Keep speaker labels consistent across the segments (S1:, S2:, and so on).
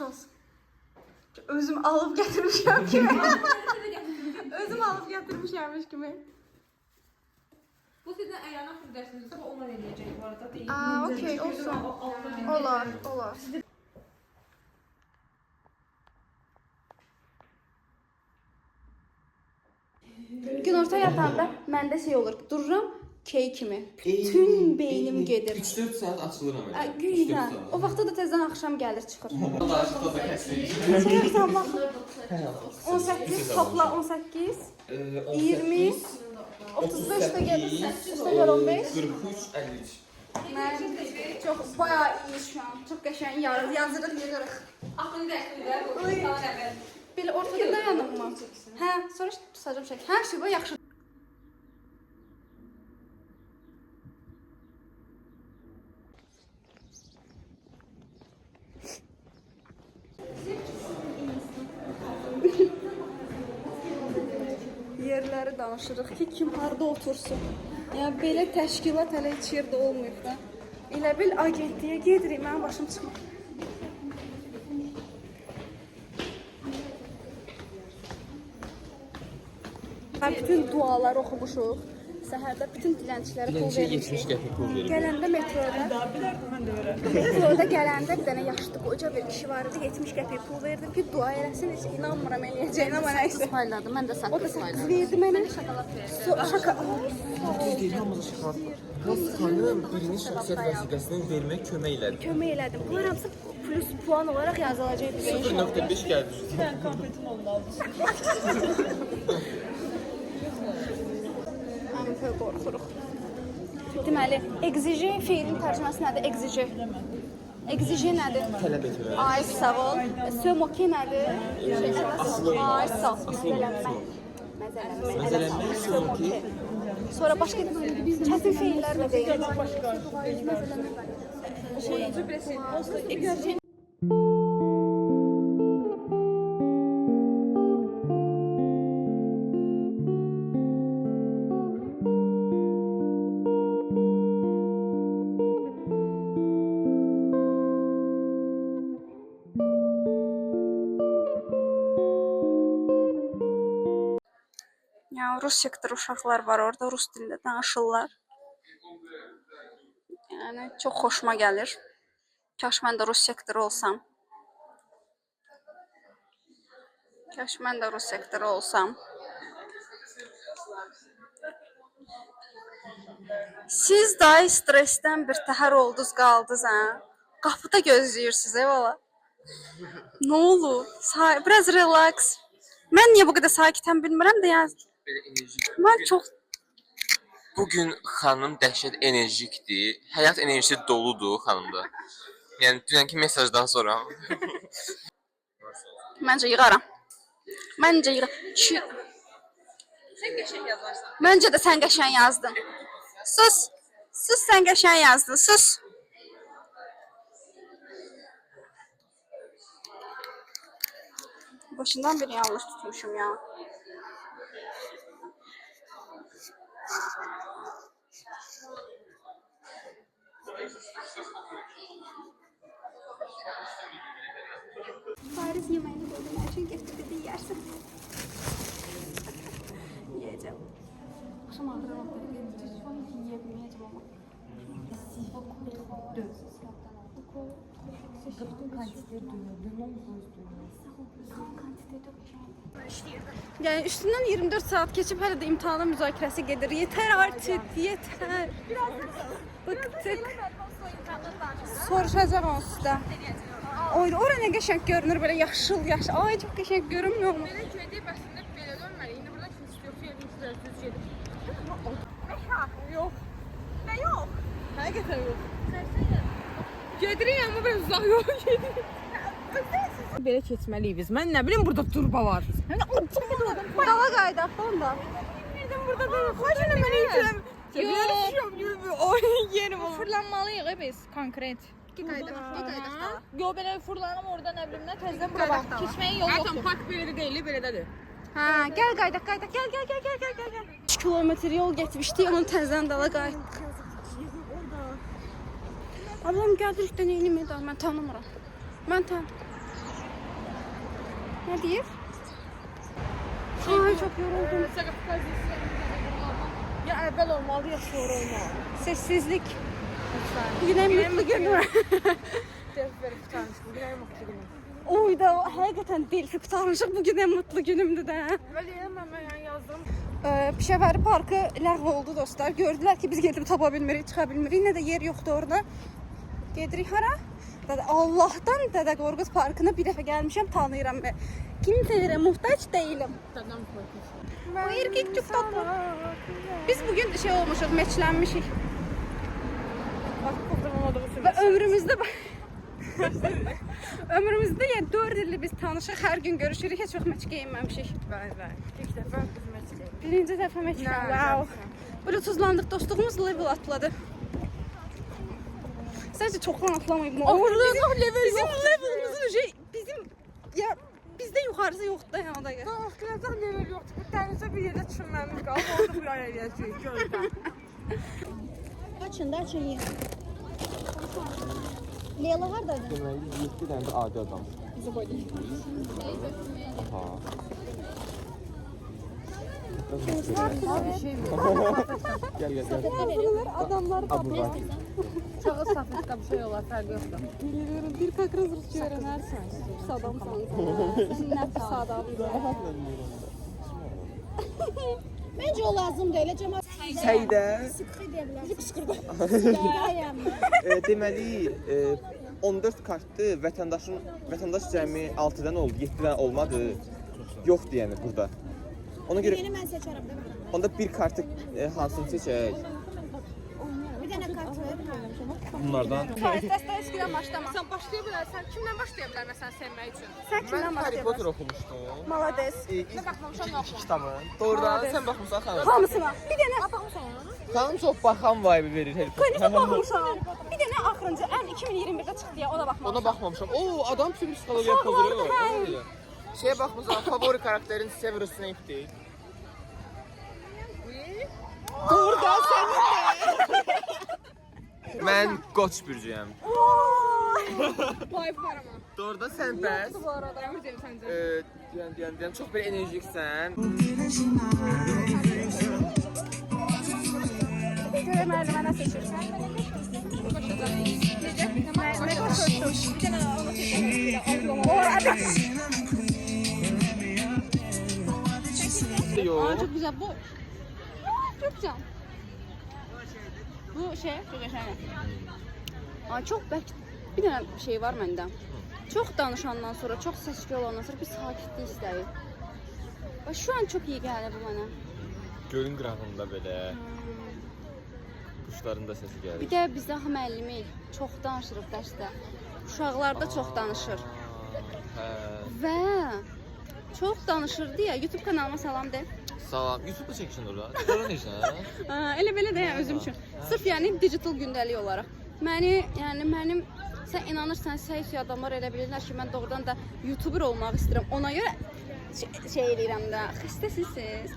S1: Nuş olsun. Özüm alıp getirmişim kimi. Özüm alıp getirmişimmiş kimi.
S2: Bu sizden əyanaq müddəsinizdə onlar eləyəcək bu arada.
S1: Aa, okey, olsun. Olar, olar. Günorta yatanda məndə şey olur, dururam key kimi. Bütün beynim gedir.
S3: 3-4 saat açılıram.
S1: Güya, o vaxtda da tezdən axşam gəlir çıxır.
S3: Danışıqda da kəsirik.
S1: Çəksən bax. 18 topla 18. 20 35 də gəlir. 15.
S3: 43, 53.
S1: Mən çox bayağı iyi şu an. Çox qəşəng yazırıq, yığırıq.
S2: Axını dəxildə bu sana əvvəl.
S1: Belə ortada dayanım mı? Hə, sonra tutacağım şəkil. Hər şey bu yaxşı. Yerləri danışırıq ki, kim harda otursun. Yəni belə təşkilat hələ heç yerdə olmayıb da. Elə bil agentliyə gedirik, mənim başım çıxmır. Bütün dualar oxumuşuq. Səhərdə bütün dilənçilərə pul vermişik.
S3: 70 qəpik pul verir.
S1: Gələndə metroda gələndə bir dənə yaşlı qoca bir kişi var idi, 70 qəpik pul verdim ki, dua eləsin, heç inanmıram eləyəcəyinə, amma nəysə.
S4: Payladı, mən də
S1: O da
S4: saqqız
S1: sakız
S4: payladım.
S1: verdi mənə. Şokolad verdi.
S3: Düz deyil, hamısı şokolad var. Hansı xanım birinin şəxsiyyət vəsiqəsini vermək kömək elədi.
S1: Kömək elədim. Bunlar hamısı plus puan olaraq yazılacaqdı.
S3: 0.5 gəldi.
S1: Mən qorxuruq. Deməli, exige feilin tərcüməsi nədir? Exige. Exige nədir?
S3: Tələb etmək.
S1: Ay, sağ ol. Se moqué nədir? Ay, sağ ol. Məzələnmək. Se moqué. Sonra başqa çətin feillər də deyil. Rus sektoru uşaqlar var orada, rus dilində danışırlar. Yəni, çox xoşuma gəlir. Kaş mən də rus sektoru olsam. Kaş mən də rus sektoru olsam. Siz dahi stresdən bir təhər oldunuz, qaldınız, hə? Qapıda gözləyirsiniz, valla. Nə oldu? Biraz relax. Mən niyə bu qədər sakitəm bilmirəm də, yəni. Mən çox...
S3: Bugün xanım dəhşət enerjikdir. Həyat enerjisi doludur xanımda. Yəni dünənki mesajdan sonra.
S1: Məncə yığaram. Məncə yığaram.
S2: Sən qəşəng yazarsan.
S1: Məncə də sən qəşəng yazdın. Sus. Sus, sən qəşəng yazdın. Sus. Başından beri yanlış tutmuşum ya. Paris yemeğini koydum. Her şey getirdi yersin. Yiyeceğim. Akşam ağrı yiyebilmeyeceğim ama. Yani üstünden 24 saat geçip hala da imtihana müzakeresi gelir. Yeter artık, yeter. Bıktık. Soruşacağım o sizdə. Oydu, ora nə qəşəng görünür, belə yaşıl. Ay, çox qəşəng görünmüyor mu?
S2: Belə köydə bəsində belə dönməli. İndi burada kimsə yox, yerimiz düz gedir. Yox. Nə yox? Həqiqətən yox. Gedirik amma biraz uzaq yox gedirik. Belə keçməliyik biz. Mən nə bilim burada turba var.
S1: Dala qaydaq da onda.
S2: Bilmirdim burada da. Xoşuna mən itirəm. Yox. Yerim olur.
S5: Fırlanmalıyıq biz konkret.
S1: Qaydaq.
S5: Yo belə fırlanım orada nə bilim nə təzədən bura bax. Keçməyə yol
S2: Zaten
S5: yoxdur.
S2: park belədə deyil, belədədir.
S1: Hə, gəl qaydaq. Gəl. 3 kilometr yol getmişdik, onun təzədən dala qayıtdıq. Ablam gəldi üstə neyini mən tanımıram. Mən tanımıram. Ne deyir? Ay çok yoruldum.
S2: Ya əvvəl olmalı, ya sonra olmalı.
S1: Sessizlik. Bugün en mutlu günüm.
S2: Bugün en mutlu günüm.
S1: Oyda həqiqətən Delfi qutarmışıq. Bugün en mutlu günümdür də.
S2: Bəli, mən yazdım.
S1: Pişəvəri parkı ləğv oldu dostlar. Gördülər ki, biz gedib tapa bilmirik, çıxa bilmirik. Nə də yer yoxdur orada. Gedirik hara? Dədə Allahdan Dədə Qorqud parkına bir dəfə gəlmişəm, tanıyıram və kimsəyə möhtac deyiləm. Bu erkek çok tatlı. Biz bugün şey olmuşuq, meçlənmişik. Və ömrümüzdə ömrümüzdə yəni 4 ildir biz tanışıq, hər gün görüşürük, heç vaxt meç geyinməmişik.
S2: Bəli. İlk dəfə biz məsləyik.
S1: Birinci dəfə meçlən. Wow. Bluetoothlandıq, dostluğumuz level atladı. Sadəcə çoxdan atlamayıb mı? Bizim levelımızın bizim ya bizdə yuxarısı yoxdur da yəni o da gəl.
S2: Qalxıracaq level yoxdur. Bu dənizə bir yerdə düşünməmiz qaldı. Orada bu yana eləyəcəyik, göldə.
S5: Açın da açın. Leyla hardadır?
S3: Deməli 7 dənə də adi adam.
S2: Bizi qoyduk.
S3: Aha. Gel.
S1: Bunlar adamlar
S3: Bunlar.
S2: Çağız safetka bir şey olar, fərqi yoxdur.
S1: biliyorum. Bir kakraz Rusça öğrenirsen. Pis adamsan sen. Ne pis adam.
S5: Bence o lazım değil. Cemaat
S4: Səydə
S5: sıkı diyebiliriz. Kışkırdı.
S4: deməli 14 kartdır. Vətəndaş cəmi 6 dənə oldu, 7 dənə olmadı. Yoxdur yəni burada. Ona görə
S5: Yeni ben seçerim değil mi?
S4: onda bir kartı hansını seçək?
S5: Bir tane kart ver.
S4: Bunlardan.
S1: Dəstə eskiden başlama.
S2: Sən başlaya bilərsən. Kimdən başlaya bilər məsələn sevmək üçün?
S1: Sen kimden
S4: Harry
S1: başlayalım?
S4: Potter oxumuşdum.
S1: Malades.
S4: İlk
S2: baxmamışam,
S4: iki kitabın. Doğrudan sən baxmısan xanım.
S1: Hamısına. Bir dene.
S4: Xanım çox baxan vibe verir Harry
S1: Könüse
S4: Potter.
S1: bakmışam. Bir dene axırıncı. En 2021'de çıktı ya, o da bakmamışam.
S4: Ona baxmamışam. Oo, adam bütün psixologiya pozur. Şeye baxmısan, favori karakterin Severus Snape'dir. Doğrudan sənin də. Mən Qoç bürcüyəm.
S2: Life var ama.
S4: Doğrudan sən bəs.
S2: Bu arada. Əmr deyim səncə.
S4: Deyən çox belə enerjiksən.
S1: Göre merdivene seçirsen. Ne koşuyorsun? Bir tane onu seçelim. Orada.
S4: Yox.
S1: Çok güzel bu. Çok güzel. Bu şey, çok güzel. Ay çok bir tane şey var məndə. Çok danışandan sonra, çok səsküy olandan sonra bir sakitlik istəyir. Bax şu an çok iyi gəldi bu mənə.
S4: Gölün qırağında belə quşların da səsi gəlir.
S1: Bir də bizdə müəllimik çox danışırıq dərsdə. Uşaqlar da çox danışır.
S4: Hə.
S1: Və çox danışırdı ya. YouTube kanalıma salam de.
S4: Salam. YouTube-da çəkirsən orada. Sonra necə?
S1: Elə belə də yəni özüm üçün. Sırf yəni digital gündəlik olaraq. Mənim sən inanırsan səhv adamlar elə bilirlər ki, mən doğrudan da YouTuber olmaq istəyirəm. Ona görə şey eləyirəm də. Xəstəsiz siz.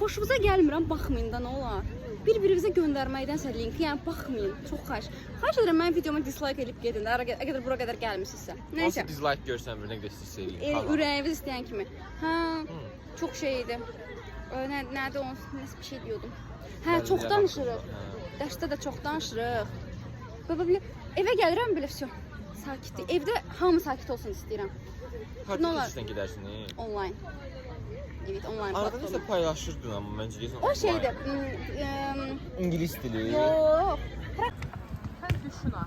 S1: Xoşunuza gəlmirəm, baxmayın da nə olar. Bir-birinizə göndərməkdənsə linki, yəni baxmayın. Çox xahiş. Xahiş edirəm mənim videoma dislike edib gedin də. Əgər bura qədər gəlmisinizsə.
S4: Nəysə. Nasıl dislike görsən bir nə qədər istəyirsən.
S1: Ürəyiniz istəyən kimi. Hə, çox şey idi. Nədə onun nəsə bir şey diyordum. Hə, çox danışırıq. Dərsdə də çox danışırıq. Belə evə gəlirəm belə vəsə. Sakitlik. Evdə hamı sakit olsun istəyirəm.
S4: Harda işdən gedərsən?
S1: Online. Evet, online.
S4: Arada nəsə paylaşırdın amma məncə deyəsən.
S1: O şeydir.
S4: İngilis dili.
S1: Yox.
S2: Sən düşün ha.